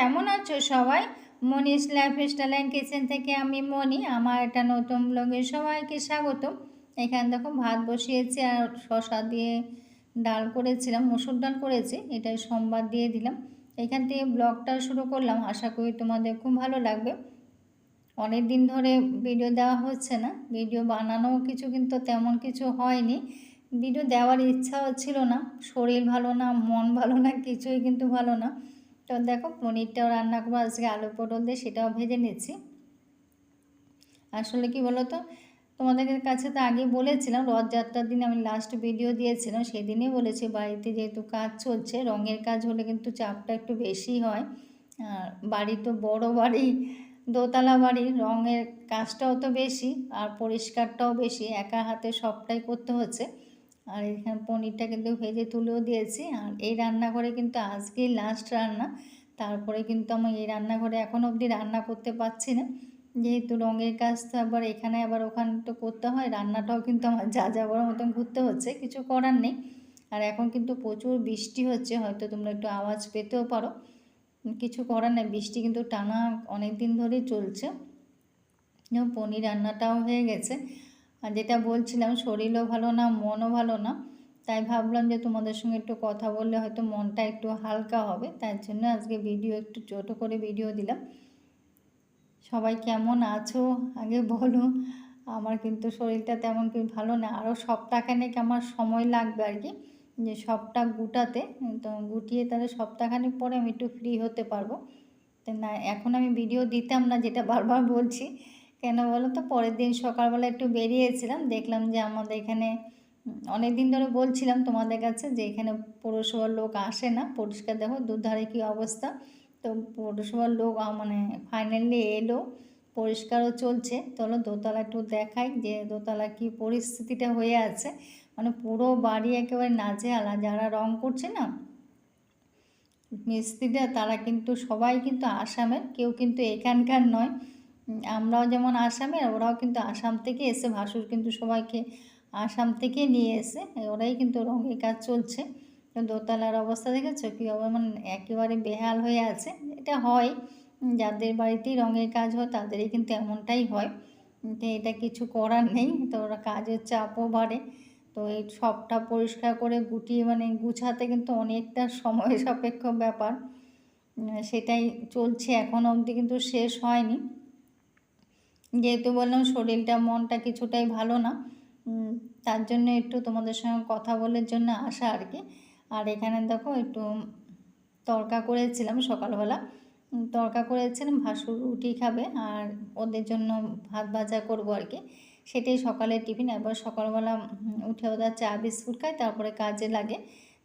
কেমন আছো সবাই? মনিস লাইফস্টাইল অ্যান্ড কিচেন থেকে আমি মনি। আমার একটা নতুন ব্লগে সবাইকে স্বাগতম। এখানে দেখো ভাত বসিয়েছি আর শসা দিয়ে ডাল করেছিলাম, মসুর ডাল করেছি, এটাই সোমবার দিয়ে দিলাম। এখান থেকে ব্লগটা শুরু করলাম, আশা করি তোমাদের খুব ভালো লাগবে। অনেক দিন ধরে ভিডিও দেওয়া হচ্ছে না, ভিডিও বানানো কিছু কিন্তু তেমন কিছু হয়নি, ভিডিও দেওয়ার ইচ্ছাও ছিল না, শরীর ভালো না, মন ভালো না, কিছুই কিন্তু ভালো না। তো দেখো পনিরটাও রান্না করবো আজকে, আলু পটল দিয়ে সেটাও ভেজে নিচ্ছি। আসলে কি বলো তো, তোমাদের কাছে তো আগে বলেছিলাম, রথযাত্রার দিন আমি লাস্ট ভিডিও দিয়েছিলাম, সেদিনই বলেছি বাড়িতে যেহেতু কাজ চলছে, রঙের কাজ হলে কিন্তু চাপটা একটু বেশি হয়। আর বাড়ি তো বড় বাড়ি, দোতলা বাড়ি, রঙের কাজটাও তো বেশি আর পরিষ্কারটাও বেশি, একা হাতে সবটাই করতে হচ্ছে। আর এখানে পনিরটা কিন্তু ভেজে তুলেও দিয়েছি। আর এই রান্নাঘরে কিন্তু আজকেই লাস্ট রান্না, তারপরে কিন্তু আমি এই রান্নাঘরে এখনও অবধি রান্না করতে পারছি না, যেহেতু রঙের কাজ তো আবার এখানে আবার ওখানে তো করতে হয়, রান্নাটাও কিন্তু আমার যা যাবার মতন ঘুরতে হচ্ছে, কিছু করার নেই। আর এখন কিন্তু প্রচুর বৃষ্টি হচ্ছে, হয়তো তোমরা একটু আওয়াজ পেতেও পারো, কিছু করার নেই, বৃষ্টি কিন্তু টানা অনেক দিন ধরেই চলছে। পনির রান্নাটাও হয়ে গেছে। আর যেটা বলছিলাম, শরীরও ভালো না, মনও ভালো না, তাই ভাবলাম যে তোমাদের সঙ্গে একটু কথা বললে হয়তো মনটা একটু হালকা হবে, তার জন্য আজকে ভিডিও একটু ছোটো করে ভিডিও দিলাম। সবাই কেমন আছো আগে বলো। আমার কিন্তু শরীরটা তেমন কি ভালো না, আরও সপ্তাহখানেক আমার সময় লাগবে আর কি, যে সবটা গুটাতে, তো গুটিয়ে তাহলে সপ্তাহখানেক পরে আমি একটু ফ্রি হতে পারবো। তো না, এখন আমি ভিডিও দিতাম না, যেটা বারবার বলছি, কেন বলো তো, পরের দিন সকালবেলা একটু বেরিয়েছিলাম, দেখলাম যে আমাদের এখানে অনেক দিন ধরে বলছিলাম তোমাদের কাছে যে এখানে পৌরসভার লোক আসে না পরিষ্কার, দেখো দুধারে কী অবস্থা। তো পৌরসভার লোক মানে ফাইনালি এলো, পরিষ্কারও চলছে। চলো দোতলা একটু দেখাই যে দোতলা কী পরিস্থিতিটা হয়ে আছে, মানে পুরো বাড়ি একেবারে নাজেহাল। যারা রং করছে না মিস্ত্রিরা, তারা কিন্তু সবাই কিন্তু আসামের, কেউ কিন্তু এখানকার নয়। আমরাও যেমন আসামের, ওরাও কিন্তু আসাম থেকে এসে, ভাসুর কিন্তু সবাইকে আসাম থেকে নিয়ে এসে ওরাই কিন্তু রঙের কাজ চলছে। দোতলার অবস্থা দেখেছো কী হবে, মানে একেবারে বেহাল হয়ে আছে। এটা হয়, যাদের বাড়িতেই রঙের কাজ হয় তাদেরই কিন্তু এমনটাই হয়, তো এটা কিছু করার নেই। তো ওরা কাজের চাপও বাড়ে, তো এই সবটা পরিষ্কার করে গুটিয়ে মানে গুছাতে কিন্তু অনেকটা সময় সাপেক্ষ ব্যাপার, সেটাই চলছে এখনও অবধি, কিন্তু শেষ হয়নি। যেহেতু বললাম শরীরটা মনটা কিছুটাই ভালো না, তার জন্য একটু তোমাদের সঙ্গে কথা বলার জন্য আসা আর কি। আর এখানে দেখো একটু তড়কা করেছিলাম সকালবেলা, তড়কা করেছিলাম, ভাসুর রুটি খাবে আর ওদের জন্য ভাত ভাজা করবো আর কি, সেটাই সকালের টিফিন। একবার সকালবেলা উঠে ওরা চা বিস্কুট খায়, তারপরে কাজে লাগে,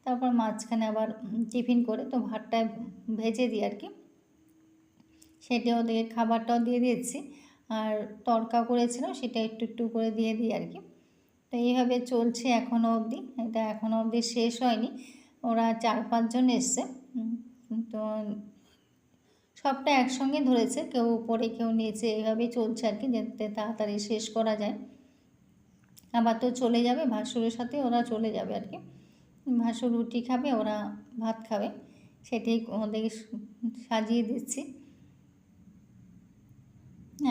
তারপর মাঝখানে আবার টিফিন করে তো ভাতটা ভেজে দিই আর কি, সেটা ওদের খাবারটাও দিয়ে দিয়েছি। আর তড়কা করেছিলাম সেটা একটু একটু করে দিয়ে দিই আর কি। তো এইভাবে চলছে এখনও অবধি, এটা এখনও অবধি শেষ হয়নি। ওরা 4-5 জন এসছে, তো সবটা একসঙ্গে ধরেছে, কেউ উপরে কেউ নিচে, এইভাবেই চলছে আর কি, যাতে তাড়াতাড়ি শেষ করা যায়। আবার তো চলে যাবে ভাসুরের সাথে, ওরা চলে যাবে আর কি, ভাসুর রুটি খাবে, ওরা ভাত খাবে, সেটাই ওদের সাজিয়ে দিচ্ছি।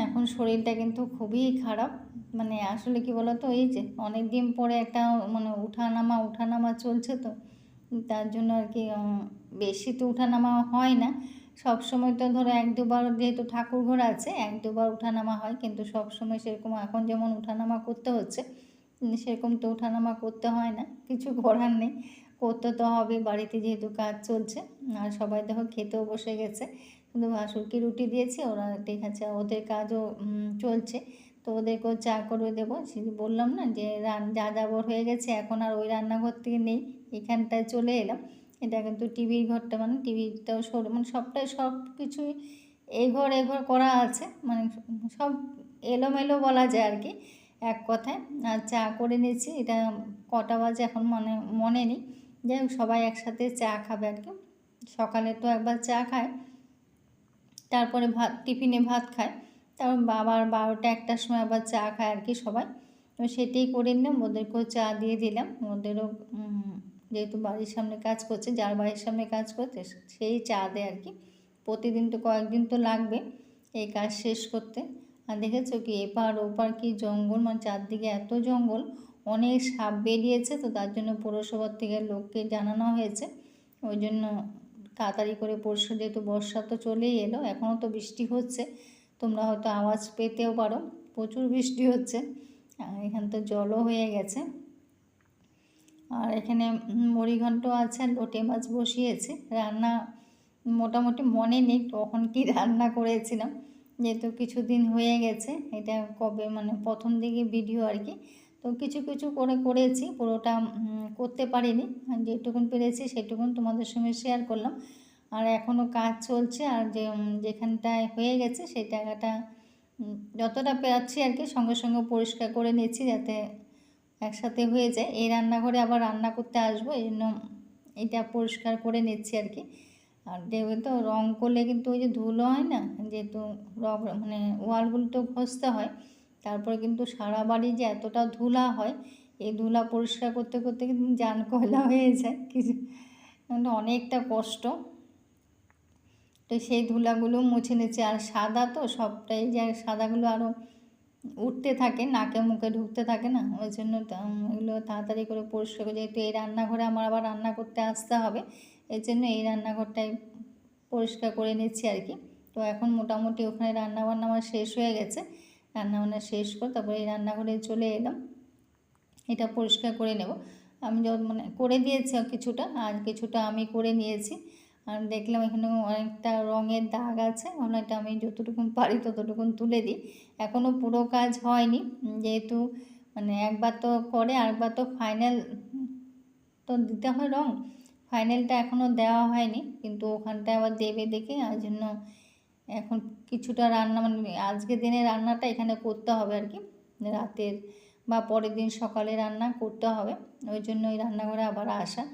এখন শরীরটা কিন্তু খুবই খারাপ, মানে আসলে কি বলতো, এই যে অনেক দিন পরে একটা মানে উঠানামা চলছে, তো তার জন্য আর কি বেশি তো উঠানামা হয় না, সব সময় তো ধরো 1-2 বার, যেহেতু ঠাকুর ঘর আছে 1-2 বার উঠানামা হয়, কিন্তু সব সময় সেরকম এখন যেমন উঠানামা করতে হচ্ছে সেরকম তো উঠানামা করতে হয় না, কিছু করার নেই, করতে তো হবে, বাড়িতে যেহেতু কাজ চলছে। আর সবাই দেখো খেতেও বসে গেছে, কিন্তু ভাসুরকে রুটি দিয়েছি, ওরা ঠিক আছে, ওদের কাজও চলছে, তো ওদেরকেও চা করে দেবো। বললাম না যে যা যাবর হয়ে গেছে, এখন আর ওই রান্নাঘর থেকে নেই, এখানটায় চলে এলাম। এটা কিন্তু টিভির ঘরটা, মানে টিভিটাও মানে সবটাই সব কিছুই এঘর করা আছে, মানে সব এলোমেলো বলা যায় আর কি এক কথায়। আর চা করে নিয়েছি, এটা কটা বাজে এখন মানে মনে নেই, যাই হোক সবাই একসাথে চা খাবে আর কি, সকালে তো একবার চা খায়, তারপরে টিফিনে ভাত খায়, তারপর আবার 12টা-1টার সময় আবার চা খায় আর কি সবাই। তো সেটাই করে নিলাম, ওদেরকেও চা দিয়ে দিলাম, ওদেরও যেহেতু বাড়ির সামনে কাজ করছে, যার বাড়ির সামনে কাজ করছে সেই চা দেয় আর কি, প্রতিদিন তো কয়েকদিন তো লাগবে এই কাজ শেষ করতে। আর দেখেছো কি এপার ওপার কি জঙ্গল, মানে চারদিকে এত জঙ্গল, অনেক সাপ বেরিয়েছে। তো তার জন্য পৌরসভার থেকে লোককে জানানো হয়েছে, ওই জন্য তাড়াতাড়ি করে পরিষ্কার, যেহেতু বর্ষা তো চলেই এলো, এখনও তো বৃষ্টি হচ্ছে, তোমরা হয়তো আওয়াজ পেতেও পারো, প্রচুর বৃষ্টি হচ্ছে। আর এখানে তো জলও হয়ে গেছে। আর এখানে মুড়িঘণ্ট আছে আর লোটে মাছ বসিয়েছে। রান্না মোটামুটি মনে নেই কখন কি রান্না করেছিলাম, যেহেতু কিছুদিন হয়ে গেছে, এটা কবে মানে প্রথম দিকে ভিডিও আর কি। তো কিছু কিছু করে করেছি, পুরোটা করতে পারিনি, যেটুকুন পেরেছি সেটুকুন তোমাদের সঙ্গে শেয়ার করলাম। আর এখনও কাজ চলছে, আর যেখানটায় হয়ে গেছে সেই জায়গাটা যতটা পারছি আর কি সঙ্গে সঙ্গে পরিষ্কার করে নিচ্ছি, যাতে একসাথে হয়ে যায়। এই রান্নাঘরে আবার রান্না করতে আসবো, এই জন্য এটা পরিষ্কার করে নিচ্ছি আর কি। আর দেখবে তো রং করলে কিন্তু ওই যে ধুলো হয় না, যেহেতু রং মানে ওয়ালগুলো তো ঘষতে হয়, তারপরে কিন্তু সারা বাড়ি যে এতটা ধুলা হয়, এই ধুলা পরিষ্কার করতে করতে কিন্তু জান কয়লা হয়ে যায় কিছু, কিন্তু অনেকটা কষ্ট। তো সেই ধুলাগুলো মুছে নিচ্ছে। আর সাদা তো সবটাই, যে সাদাগুলো আরও উঠতে থাকে, নাকে মুখে ঢুকতে থাকে না, ওই জন্য এগুলো তাড়াতাড়ি করে পরিষ্কার করে, যেহেতু এই রান্নাঘরে আমার আবার রান্না করতে আসতে হবে, এই জন্য এই রান্নাঘরটাই পরিষ্কার করে নিচ্ছি আর কি। তো এখন মোটামুটি ওখানে রান্নাবান্না আমার শেষ হয়ে গেছে, রান্নাবান্না শেষ করে তারপরে এই রান্নাঘরে চলে এলাম, এটা পরিষ্কার করে নেব। আমি মানে করে দিয়েছি কিছুটা, আর কিছুটা আমি করে নিয়েছি। আর দেখলাম এখানে অনেকটা রঙের দাগ আছে, ভাবলাম এটা আমি যতটুকুন পারি ততটুকুন তুলে দিই। এখনও পুরো কাজ হয়নি, যেহেতু মানে একবার তো করে আরেকবার তো ফাইনাল তো দিতে হয় রঙ, ফাইনালটা এখনও দেওয়া হয়নি, কিন্তু ওখানটায় আবার দেবে দেখে, আর জন্য এখন কিছুটা রান্না মানে আজকের দিনে রান্নাটা এখানে করতে হবে আর কি, রাতের বা পরের দিন সকালে রান্না করতে হবে, ওই জন্য ওই রান্নাঘরে আবার আসা।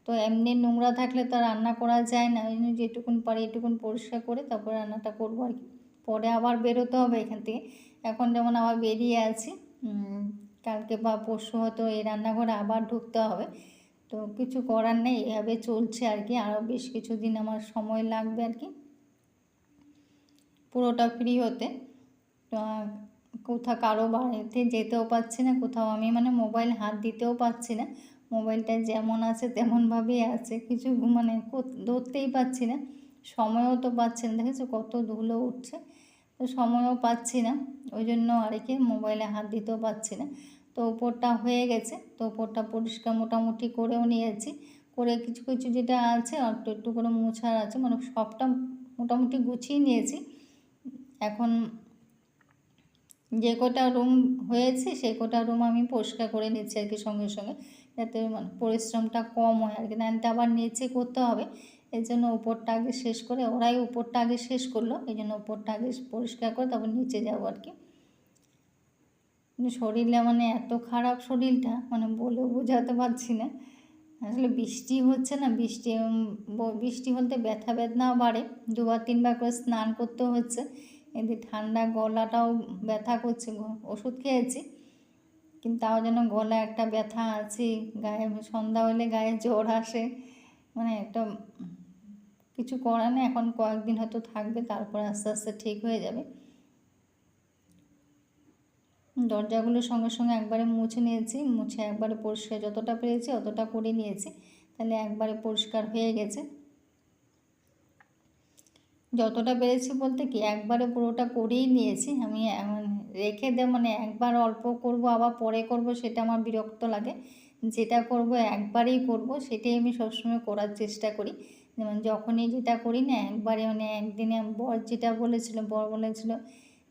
তো এমনি নোংরা থাকলে তো রান্না করা যায় না, ওই জন্য যেটুকুন পারি এটুকুন পরিষ্কার করে তারপর রান্নাটা করবো আর কি। পরে আবার বেরোতে হবে এখান থেকে, এখন যেমন আবার বেরিয়ে আছি, কালকে বা পরশু হয়তো এই রান্নাঘরে আবার ঢুকতে হবে। তো কিছু করার নেই, এভাবে চলছে আর কি, আরও বেশ কিছুদিন আমার সময় লাগবে আর কি পুরোটা ফ্রি হতে। তো কোথাও কারো বাড়িতে যেতেও পারছি না, কোথাও আমি মানে মোবাইল হাত দিতেও পারছি না, মোবাইলটা যেমন আছে তেমনভাবেই আছে, কিছু মানে ধরতেই পারছি না, সময়ও তো পাচ্ছি না, দেখেছো কত ধুলো উঠছে, তো সময়ও পাচ্ছি না, ওই জন্য আর কি মোবাইলে হাত দিতেও পারছি না। তো উপরটা হয়ে গেছে, তো উপরটা পরিষ্কার মোটামুটি করেও নিয়েছি, করে কিছু কিছু যেটা আছে একটু একটু করে মোছার আছে, মানে সবটা মোটামুটি গুছিয়ে নিয়েছি। এখন যে কটা রুম হয়েছে সেই কটা রুম আমি পরিষ্কার করে নিচ্ছি আর কি সঙ্গে সঙ্গে, যাতে মানে পরিশ্রমটা কম হয় আর কি, নাইনটা আবার নিচে করতে হবে, এই জন্য উপরটা আগে শেষ করে, ওরাই উপরটা আগে শেষ করলো, এই জন্য উপরটা আগে পরিষ্কার করে তারপর নিচে যাবো আর কি। শরীরে মানে এত খারাপ শরীরটা, মানে বলে বোঝাতে পারছি না, আসলে বৃষ্টি হচ্ছে না, বৃষ্টি হতে ব্যথা বেদনাও বাড়ে, দুবার তিনবার করে স্নান করতেও হচ্ছে, এদিকে ঠান্ডা গলাটাও ব্যথা করছে, ওষুধ খেয়েছি কিন্তু তাও যেন গলা একটা ব্যথা আছে, গায়ে সন্ধ্যা হলে গায়ে জ্বর আসে, মানে একটা কিছু করার নেই, এখন কয়েকদিন হয়তো থাকবে, তারপর আস্তে আস্তে ঠিক হয়ে যাবে। দরজাগুলো সঙ্গে সঙ্গে একবারে মুছে নিয়েছি, মুছে একবারে পরিষ্কার যতটা পেরেছি অতটা করে নিয়েছি, তাহলে একবারে পরিষ্কার হয়ে গেছে। যতটা পেরেছি বলতে কি একবারে পুরোটা করেই নিয়েছি আমি, রেখে দে মানে একবার অল্প করব আবার পরে করব সেটা আমার বিরক্ত লাগে, যেটা করব একবারেই করব, সেটাই আমি সবসময় করার চেষ্টা করি। যেমন যখনই যেটা করি না একবারে, মানে একদিনে বর বলেছিল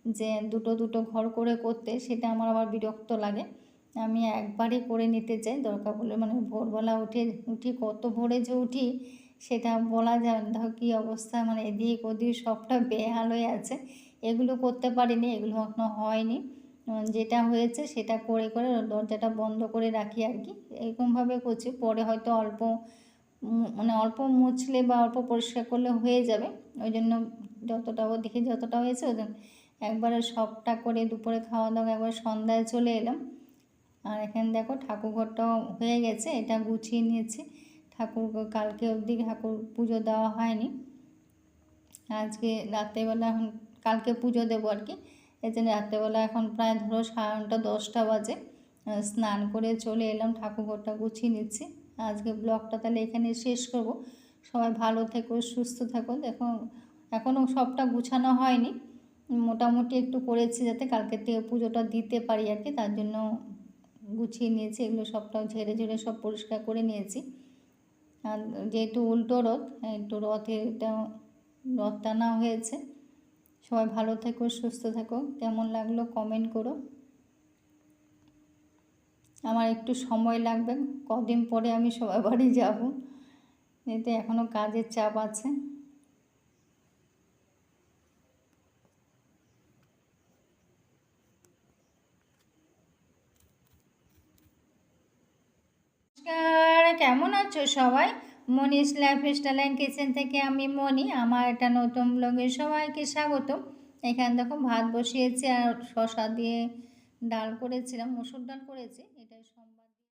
যে দুটো দুটো ঘর করে করতে, সেটা আমার আবার বিরক্ত লাগে, আমি একবারই করে নিতে চাই দরকার পড়লে, মানে ভোরবেলা উঠি কত ভোরে যে উঠি সেটা বলা যায় না, দেখো কী অবস্থা, মানে এদিক ওদিক সবটা বেহাল হয়ে আছে, এগুলো করতে পারিনি, এগুলো এখনও হয়নি, যেটা হয়েছে সেটা করে করে দরজাটা বন্ধ করে রাখি আর কি, এরকমভাবে করছি, পরে হয়তো অল্প মানে অল্প মুছলে বা অল্প পরিষ্কার করলে হয়ে যাবে, ওই জন্য যতটা দেখি যতটা হয়েছে ওই জন্য একবারে সবটা করে দুপুরে খাওয়া দাওয়া একবার সন্ধ্যায় চলে এলাম। আর এখানে দেখো ঠাকুরঘরটাও হয়ে গেছে, এটা গুছিয়ে নিয়েছি, ঠাকুর কালকে অবধি ঠাকুর পুজো দেওয়া হয়নি, আজকে রাত্রেবেলা এখন কালকে পুজো দেবো আর কি, এই জন্য রাত্রেবেলা এখন প্রায় ধরো 9:30 10টা বাজে। স্নান করে চলে এলাম, ঠাকুরঘরটা গুছিয়ে নিচ্ছি। আজকে ব্লগটা তাহলে এখানে শেষ করব। সবাই ভালো থেকো, সুস্থ থাকো। দেখো এখনও সবটা গুছানো হয়নি, মোটামুটি একটু করেছি যাতে কালকের থেকে পুজোটা দিতে পারি আর কি, তার জন্য গুছিয়ে নিয়েছি। এগুলো সবটা ঝেড়ে ঝেড়ে সব পরিষ্কার করে নিয়েছি। আর যেহেতু উল্টো রথ, একটু রথ টানা হয়েছে। সবাই ভালো থেকো, সুস্থ থেকো। কেমন লাগলো কমেন্ট করো। আমার একটু সময় লাগবে, কদিন পরে আমি সবার বাড়ি যাব, এতে এখনও কাজের চাপ আছে। নমস্কার, কেমন আছো সবাই? মনিস লাইফস্টাইল অ্যান্ড কিচেন থেকে আমি মনি। আমার একটা নতুন ব্লগে সবাইকে স্বাগত। এখানে দেখো ভাত বসিয়েছি আর শসা দিয়ে ডাল করেছিলাম, মসুর ডাল করেছি, এটাই সোমবার।